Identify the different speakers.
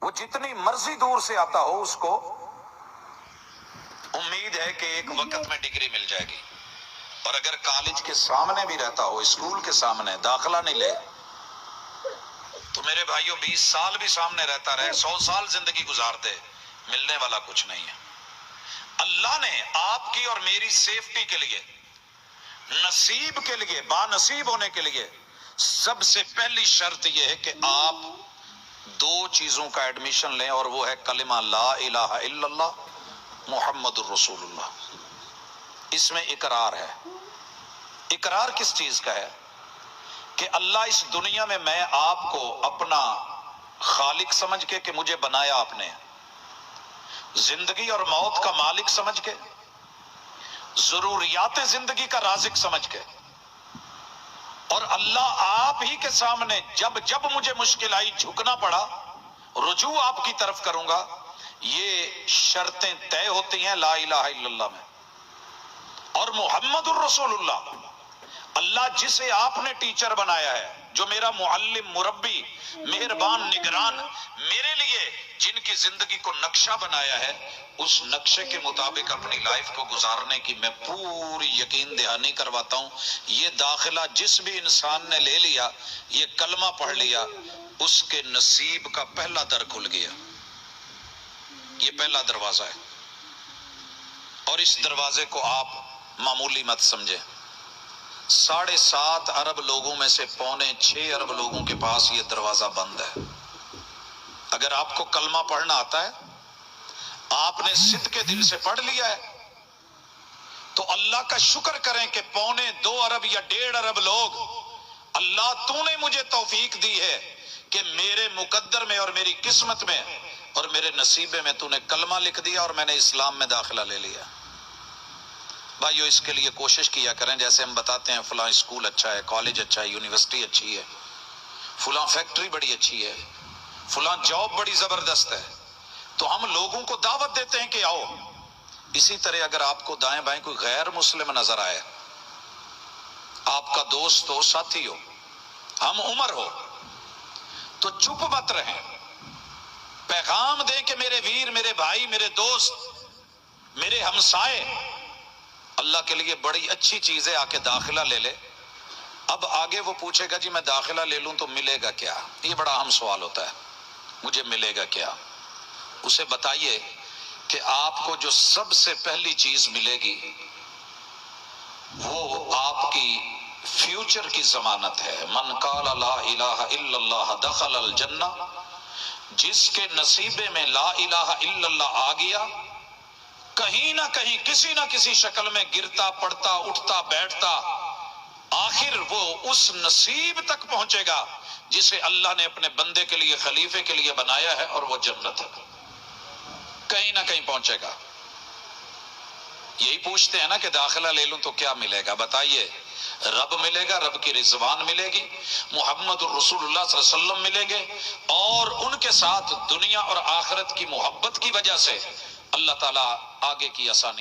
Speaker 1: وہ جتنی مرضی دور سے آتا ہو اس کو امید ہے کہ ایک وقت میں ڈگری مل جائے گی، اور اگر کالج کے سامنے بھی رہتا ہو، اسکول کے سامنے داخلہ نہیں لے تو میرے بھائیوں 20 سال بھی سامنے رہتا رہے، 100 سال زندگی گزار دے، ملنے والا کچھ نہیں ہے۔ اللہ نے آپ کی اور میری سیفٹی کے لیے، نصیب کے لیے، با نصیب ہونے کے لیے سب سے پہلی شرط یہ ہے کہ آپ دو چیزوں کا ایڈمیشن لیں، اور وہ ہے کلمہ لا الہ الا اللہ محمد الرسول اللہ۔ اس میں اقرار ہے۔ اقرار کس چیز کا ہے؟ کہ اللہ اس دنیا میں آپ کو اپنا خالق سمجھ کے کہ مجھے بنایا آپ نے، زندگی اور موت کا مالک سمجھ کے، ضروریات زندگی کا رازق سمجھ کے، اور اللہ آپ ہی کے سامنے جب جب مجھے مشکل آئی جھکنا پڑا، رجوع آپ کی طرف کروں گا، یہ شرطیں طے ہوتی ہیں لا الہ الا اللہ میں۔ اور محمد الرسول اللہ، اللہ جسے آپ نے ٹیچر بنایا ہے، جو میرا معلم، مربی، مہربان، نگران، میرے لیے جن کی زندگی کو نقشہ بنایا ہے، اس نقشے کے مطابق اپنی لائف کو گزارنے کی میں پوری یقین دہانی کرواتا ہوں۔ یہ داخلہ جس بھی انسان نے لے لیا، یہ کلمہ پڑھ لیا، اس کے نصیب کا پہلا در کھل گیا۔ یہ پہلا دروازہ ہے، اور اس دروازے کو آپ معمولی مت سمجھیں۔ 7.5 ارب لوگوں میں سے 6.25 ارب لوگوں کے پاس یہ دروازہ بند ہے۔ اگر آپ کو کلمہ پڑھنا آتا ہے، آپ نے صدق کے دل سے پڑھ لیا ہے، تو اللہ کا شکر کریں کہ 2.25 ارب یا 1.5 ارب لوگ، اللہ تو نے مجھے توفیق دی ہے کہ میرے مقدر میں اور میری قسمت میں اور میرے نصیبے میں تو نے کلمہ لکھ دیا، اور میں نے اسلام میں داخلہ لے لیا۔ بھائیو، اس کے لیے کوشش کیا کریں، جیسے ہم بتاتے ہیں فلاں اسکول اچھا ہے، کالج اچھا ہے، یونیورسٹی اچھی ہے، فلاں فیکٹری بڑی اچھی ہے، فلاں جاب بڑی زبردست ہے، تو ہم لوگوں کو دعوت دیتے ہیں کہ آؤ۔ اسی طرح اگر آپ کو دائیں بائیں کوئی غیر مسلم نظر آئے، آپ کا دوست ہو، ساتھی ہو، ہم عمر ہو، تو چپ مت رہیں، پیغام دیں کہ میرے ویر، میرے بھائی، میرے دوست، میرے ہمسائے، اللہ کے لیے بڑی اچھی چیز ہے، آ کے داخلہ لے لے۔ اب آگے وہ پوچھے گا جی میں داخلہ لے لوں تو ملے گا کیا؟ یہ بڑا اہم سوال ہوتا ہے، مجھے ملے گا کیا؟ اسے بتائیے کہ آپ کو جو سب سے پہلی چیز ملے گی وہ آپ کی فیوچر کی ضمانت ہے۔ من قال لا الہ الا اللہ دخل الجنہ، جس کے نصیبے میں لا الہ الا اللہ آ گیا، کہیں نہ کہیں کسی نہ کسی شکل میں گرتا پڑتا اٹھتا بیٹھتا، آخر وہ اس نصیب تک پہنچے گا جسے اللہ نے اپنے بندے کے لیے، خلیفے کے لیے بنایا ہے، اور وہ جنت ہے۔ کہیں نہ کہیں پہنچے گا۔ یہی پوچھتے ہیں نا کہ داخلہ لے لوں تو کیا ملے گا؟ بتائیے، رب ملے گا، رب کی رضوان ملے گی، محمد الرسول اللہ صلی اللہ علیہ وسلم ملیں گے، اور ان کے ساتھ دنیا اور آخرت کی محبت کی وجہ سے اللہ تعالیٰ آگے کی آسانی